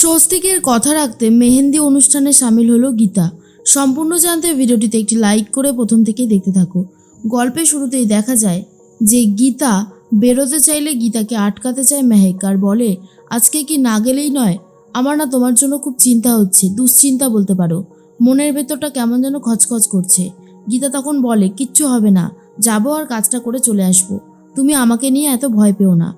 স্বস্তিকের কথা রাখতে মেহেন্দি অনুষ্ঠানে সামিল হলো গীতা। সম্পূর্ণ জানতে ভিডিওটিতে একটি লাইক করে প্রথম থেকেই দেখতে থাকো। গল্পের শুরুতেই দেখা যায় যে গীতা বেরোতে চাইলে গীতাকে আটকাতে চায় মেহেক আর বলে, আজকে কি না গেলেই নয়? আমার না তোমার জন্য খুব চিন্তা হচ্ছে, দুশ্চিন্তা বলতে পারো। মনের ভেতরটা কেমন যেন খচখচ করছে। গীতা তখন বলে, কিচ্ছু হবে না, যাবো আর কাজটা করে চলে আসবো। তুমি আমাকে নিয়ে এত ভয় পেও না।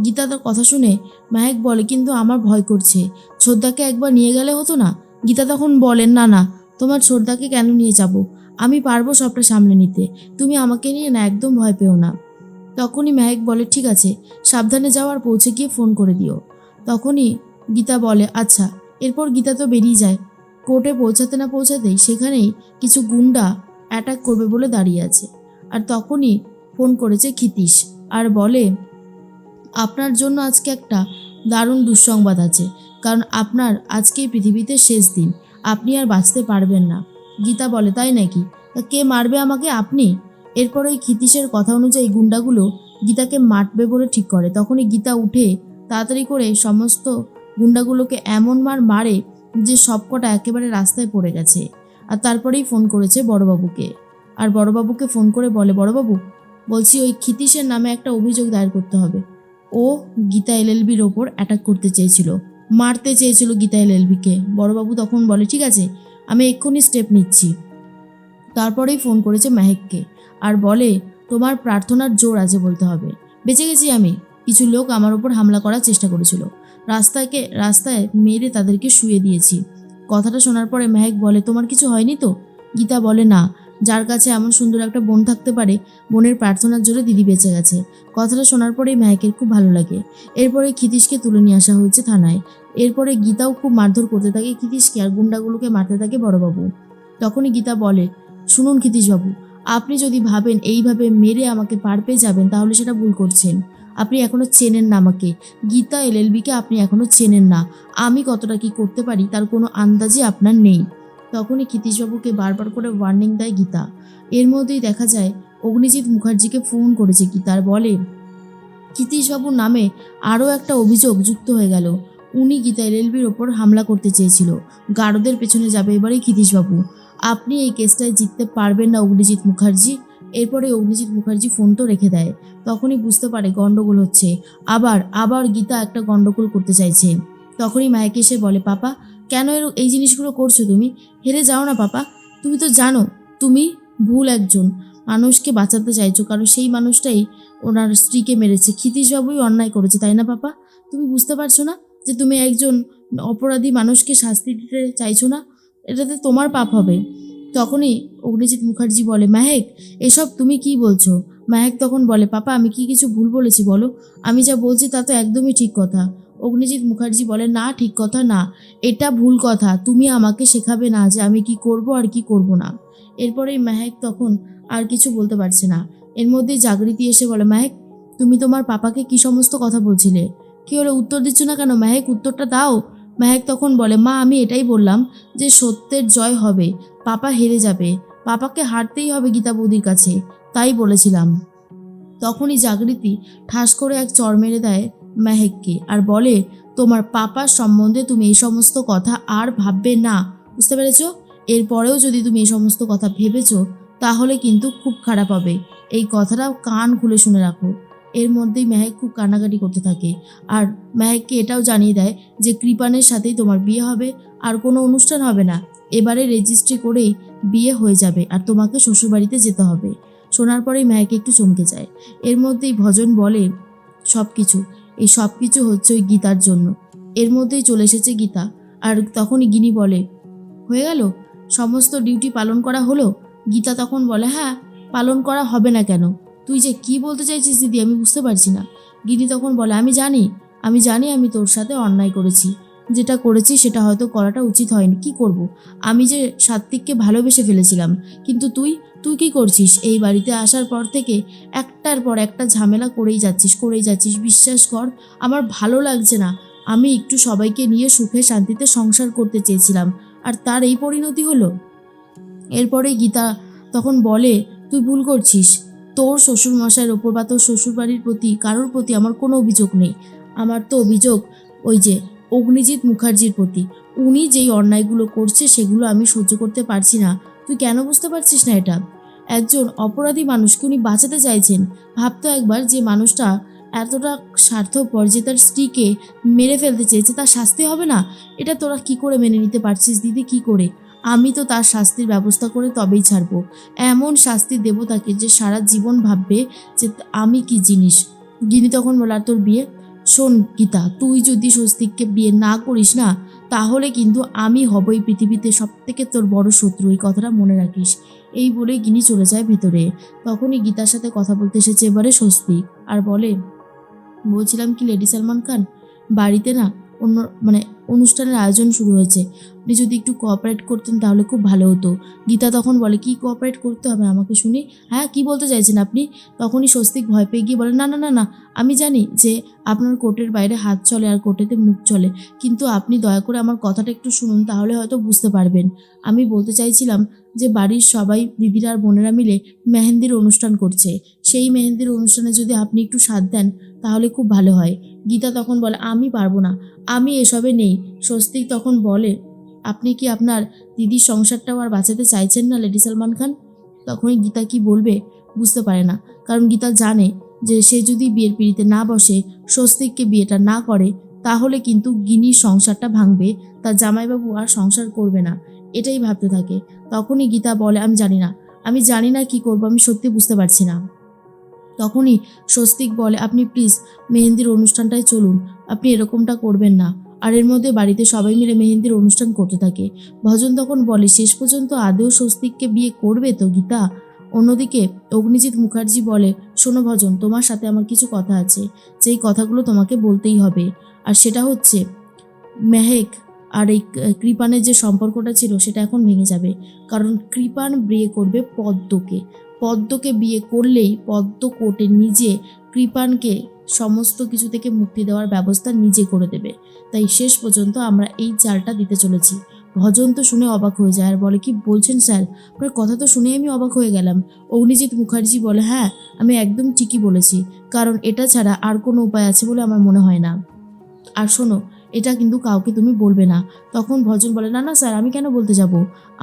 গীতা তার কথা শুনে মেহেক বলে, কিন্তু আমার ভয় করছে, ছোটদাকে একবার নিয়ে গেলে হতো না? গীতা তখন বলেন, না না, তোমার ছোটদাকে কেন নিয়ে যাব? আমি পারবো সবটা সামলে নিতে, তুমি আমাকে নিয়ে না একদম ভয় পেও না। তখনই মেহেক বলে, ঠিক আছে, সাবধানে যাও আর পৌঁছে গিয়ে ফোন করে দিও। তখনই গীতা বলে, আচ্ছা। এরপর গীতা তো বেরিয়ে যায়। কোর্টে পৌঁছাতে না পৌঁছাতেই সেখানেই কিছু গুন্ডা অ্যাটাক করবে বলে দাঁড়িয়ে আছে। আর তখনই ফোন করেছে ক্ষিতীশ আর বলে, আপনার জন্য আজকে একটা দারুণ দুঃসংবাদ আছে, কারণ আপনার আজকেই পৃথিবীতে শেষ দিন, আপনি আর বাঁচতে পারবেন না। গীতা বলে, তাই নাকি? তা কে মারবে আমাকে? আপনি? এরপর ওই ক্ষিতীশের কথা অনুযায়ী গুন্ডাগুলো গীতাকে মারবে বলে ঠিক করে। তখনই গীতা উঠে তাড়াতাড়ি করে সমস্ত গুন্ডাগুলোকে এমন মারে যে সবকটা একেবারে রাস্তায় পড়ে গেছে। আর তারপরেই ফোন করেছে বড়বাবুকে। আর বড়বাবুকে ফোন করে বলে, বড়বাবু বলছি, ওই ক্ষিতীশের নামে একটা অভিযোগ দায়ের করতে হবে। ও গীতা এলএলবির ওপর অ্যাটাক করতে চেয়েছিল, মারতে চেয়েছিল গীতা এলএলবিকে। বড়বাবু তখন বলে, ঠিক আছে, আমি এক্ষুনি স্টেপ নিচ্ছি। তারপরেই ফোন করেছে মেহেককে আর বলে, তোমার প্রার্থনার জোর আছে বলতে হবে। বেঁচে গেছি আমি। কিছু লোক আমার ওপর হামলা করার চেষ্টা করেছিল, রাস্তায় মেরে তাদেরকে শুয়ে দিয়েছি। কথাটা শোনার পরে মেহেক বলে, তোমার কিছু হয়নি তো? গীতা বলে, না, যার কাছে এমন সুন্দর একটা বোন থাকতে পারে, বোনের প্রার্থনার জোরে দিদি বেঁচে গেছে। কথাটা শোনার পরেই মেহেকের খুব ভালো লাগে। এরপরে ক্ষিতীশকে তুলে নিয়ে আসা হয়েছে থানায়। এরপরে গীতাও খুব মারধর করতে থাকে ক্ষিতীশকে আর গুন্ডাগুলোকে মারতে থাকে বড়বাবু। তখনই গীতা বলে, শুনুন ক্ষিতীশবাবু, আপনি যদি ভাবেন এইভাবে মেরে আমাকে পার পেয়ে যাবেন তাহলে সেটা ভুল করছেন। আপনি এখনো চেনেন না আমাকে, গীতা এলএলবিকে আপনি এখনো চেনেন না। আমি কতটা কি করতে পারি তার কোনো আন্দাজই আপনার নেই। তখনই ক্ষিতীশবাবুকে বারবার করে ওয়ার্নিং দেয় গীতা। এর মধ্যেই দেখা যায় অগ্নিজিৎ মুখার্জিকে ফোন করেছে গীতা আর বলে, ক্ষিতীশবাবুর নামে আরও একটা অভিযোগ যুক্ত হয়ে গেল। উনি গীতা এলএলবির ওপর হামলা করতে চেয়েছিল, গারদের পেছনে যাবে এবারে ক্ষিতীশবাবু। আপনি এই কেসটায় জিততে পারবেন না অগ্নিজিৎ মুখার্জি। এরপরে অগ্নিজিৎ মুখার্জি ফোন তো রেখে দেয়। তখনই বুঝতে পারে গন্ডগোল হচ্ছে, আবার গীতা একটা গন্ডগোল করতে চাইছে। তখনই মায়েকে এসে বলে, পাপা কেন এই জিনিসগুলো করছো? তুমি হেরে যাও না পাপা। তুমি তো জানো তুমি ভুল একজন মানুষকে বাঁচাতে চাইছো, কারণ সেই মানুষটাই ওনার স্ত্রীকে মেরেছে। ক্ষিতীশবাবুই অন্যায় করেছে, তাই না পাপা? তুমি বুঝতে পারছো না যে তুমি একজন অপরাধী মানুষকে শাস্তি দিতে চাইছো না? এটাতে তোমার পাপ হবে। তখনই অগ্নিজিৎ মুখার্জি বলে, মেহেক এসব তুমি কি বলছো? মেহেক তখন বলে, পাপা আমি কি কিছু ভুল বলেছি বলো? আমি যা বলছি তা তো একদমই ঠিক কথা। অগ্নিজিৎ মুখার্জি বলে, না, ঠিক কথা না, এটা ভুল কথা। তুমি আমাকে শেখাবে না যে আমি কি করব আর কি করব না। এরপরেই মেহেক তখন আর কিছু বলতে পারছে না। এর মধ্যেই জাগৃতি এসে বলে, মেহেক তুমি তোমার পাপাকে কি সমস্ত কথা বলছিলে? কি হলো, উত্তর দিচ্ছ না কেন? মেহেক উত্তরটা দাও। মেহেক তখন বলে, মা আমি এটাই বললাম যে সত্যের জয় হবে, পাপা হেরে যাবে, পাপাকে হারতেই হবে গীতা বৌদির কাছে, তাই বলেছিলাম। তখনই জাগৃতি ঠাস করে এক চড় মেরে দেয় মেহেককে আর বলে, তোমার পাপার সম্বন্ধে তুমি এই সমস্ত কথা আর ভাববে না, বুঝতে পেরেছ? এরপরেও যদি তুমি এই সমস্ত কথা ভেবেছো তাহলে কিন্তু খুব খারাপ হবে। এই কথাটাও কান খুলে শুনে রাখো। এর মধ্যেই মেহেক খুব কান্নাকাটি করতে থাকে আর মেহেককে এটাও জানিয়ে দেয় যে কৃপানের সাথেই তোমার বিয়ে হবে, আর কোনো অনুষ্ঠান হবে না, এবারে রেজিস্ট্রি করেই বিয়ে হয়ে যাবে আর তোমাকে শ্বশুরবাড়িতে যেতে হবে। শোনার পরেই মেহেক একটু চমকে যায়। এর মধ্যেই ভজন বলে, এই সব কিছু হচ্ছে ওই গীতার জন্য। এর মধ্যেই চলে এসেছে গীতা আর তখনই গিনি বলে, হয়ে গেল, সমস্ত ডিউটি পালন করা হলো? গীতা তখন বলে, হ্যাঁ, পালন করা হবে না কেন? তুই যে কি বলতে চাইছিস দিদি, আমি বুঝতে পারছি না। গিনি তখন বলে, আমি জানি আমি তোর সাথে অন্যায় করেছি, যেটা করেছি সেটা হয়তো করাটা উচিত হয়নি। কি করব, আমি যে সাত্বিককে ভালোবেসে ফেলেছিলাম, কিন্তু তুই কি করছিস? এই বাড়িতে আসার পর থেকে একটার পর একটা ঝামেলা করেই যাচ্ছিস। বিশ্বাস কর, আমার ভালো লাগছে না। আমি একটু সবাইকে নিয়ে সুখে শান্তিতে সংসার করতে চেয়েছিলাম, আর তার এই পরিণতি হলো। এরপরে গীতা তখন বলে, তুই ভুল করছিস। তোর শ্বশুরমশাইয়ের ওপর বা তোর শ্বশুরবাড়ির প্রতি কারোর প্রতি আমার কোনো অভিযোগ নেই। আমার তো অভিযোগ ওই যে অগ্নিজিৎ মুখার্জির প্রতি। উনি যেই অন্যায়গুলো করছে সেগুলো আমি সহ্য করতে পারছি না। তুই কেন বুঝতে পারছিস না এটা? একজন অপরাধী মানুষকে উনি বাঁচাতে চাইছেন। ভাবতো একবার, যে মানুষটা এতটা স্বার্থপর যে তার স্ত্রীকে মেরে ফেলতে চেয়েছে, তার শাস্তি হবে না? এটা তোরা কি করে মেনে নিতে পারছিস দিদি, কি করে? আমি তো তার শাস্তির ব্যবস্থা করে তবেই ছাড়বো। এমন শাস্তি দেবো তাকে যে সারা জীবন ভাববে যে আমি কি জিনিস। গিনি তখন বলে, আর তোর বিয়ে? শোন গীতা, তুই যদি স্বস্তিককে বিয়ে না করিস না, তাহলে কিন্তু আমি হব এই পৃথিবীতে সবথেকে তোর বড় শত্রু, এই কথাটা মনে রাখিস। এই বলে গিনি চলে যায় ভিতরে। তখনই গীতার সাথে কথা বলতে এসেছে এবারে স্বস্তিক, আর বলে, বলছিলাম কি লেডি সালমান খান, বাড়িতে না অন্য মানে অনুষ্ঠানের আয়োজন শুরু হয়েছে, আপনি যদি একটু কোঅপারেট করতেন তাহলে খুব ভালো হতো। গীতা তখন বলে, কি কোঅপারেট করতে হবে আমাকে শুনি? হ্যাঁ, কি বলতে চাইছেন আপনি? তখনই স্বস্তিক ভয় পেয়ে গিয়ে বলে, না না না না, আমি জানি যে আপনার কোর্টের বাইরে হাত চলে আর কোর্টেতে মুখ চলে, কিন্তু আপনি দয়া করে আমার কথাটা একটু শুনুন, তাহলে হয়তো বুঝতে পারবেন। আমি বলতে চাইছিলাম যে বাড়ির সবাই দিদিরা আর বোনেরা মিলে মেহেন্দির অনুষ্ঠান করছে, সেই মেহেন্দির অনুষ্ঠানে যদি আপনি একটু সাথ দেন তাহলে খুব ভালো হয়। গীতা তখন বলে, আমি পারবো না, আমি এসবে নেই। স্বস্তিক তখন বলে, আপনি কি আপনার দিদির সংসারটাও আর বাঁচাতে চাইছেন না লেডি সালমান খান? তখনই গীতা কি বলবে বুঝতে পারে না, কারণ গীতা জানে যে সে যদি বিয়ের পিঁড়িতে না বসে, স্বস্তিককে বিয়েটা না করে, তাহলে কিন্তু গিনির সংসারটা ভাঙবে, তার জামাইবাবু আর সংসার করবে না, এটাই ভাবতে থাকে। তখনই গীতা বলে, আমি জানি না কি করবো, আমি সত্যি বুঝতে পারছি না। তখনই স্বস্তিক বলে, আপনি প্লিজ মেহেন্দির অনুষ্ঠানটায় চলুন, আপনি এরকমটা করবেন না। আর এর মধ্যে বাড়িতে সবাই মিলে মেহেন্দির অনুষ্ঠান করতে থাকে। ভজন তখন বলে, শেষ পর্যন্ত আদৌ স্বস্তিককে বিয়ে করবে তো গীতা? অন্যদিকে অগ্নিজিৎ মুখার্জি বলে, শোনো ভজন, তোমার সাথে আমার কিছু কথা আছে, যেই কথাগুলো তোমাকে বলতেই হবে। আর সেটা হচ্ছে, মেহেক আর এই কৃপানের যে সম্পর্কটা ছিল সেটা এখন ভেঙে যাবে, কারণ কৃপান বিয়ে করবে পদ্মকে। পদ্মকে বিয়ে করলেই পদ্ম কোর্টে নিজে কৃপানকে সমস্ত কিছু থেকে মুক্তি দেওয়ার ব্যবস্থা নিজে করে দেবে। তাই শেষ পর্যন্ত আমরা এই চালটা দিতে চলেছি। ভজন তো শুনে অবাক হয়ে যায় আর বলে, কি বলছেন স্যার? আপনার কথা তো শুনে আমি অবাক হয়ে গেলাম। অগ্নিজিৎ মুখার্জি বলে, হ্যাঁ, আমি একদম ঠিকই বলেছি, কারণ এটা ছাড়া আর কোনো উপায় আছে বলে আমার মনে হয় না। আর শোনো, এটা কিন্তু কাউকে তুমি বলবে না। তখন ভজন বলে, না না স্যার, আমি কেন বলতে যাব?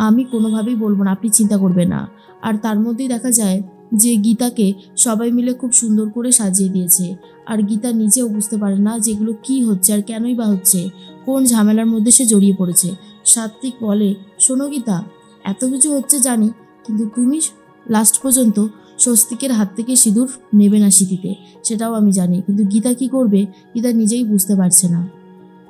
আমি কোনোভাবেই বলবো না, আপনি চিন্তা করবেন না। আর তার মধ্যেই দেখা যায় যে গীতাকে সবাই মিলে খুব সুন্দর করে সাজিয়ে দিয়েছে। আর গীতা নিজেও বুঝতে পারে না যেগুলো কি হচ্ছে আর কেনই বা হচ্ছে, কোন ঝামেলার মধ্যে সে জড়িয়ে পড়েছে। সাত্বিক বলে, শোনো গীতা, এত কিছু হচ্ছে জানি, কিন্তু তুমি লাস্ট পর্যন্ত স্বস্তিকের হাত থেকে সিঁদুর নেবে না সিঁথিতে, সেটাও আমি জানি, কিন্তু গীতা কি করবে গীতা নিজেই বুঝতে পারছে না।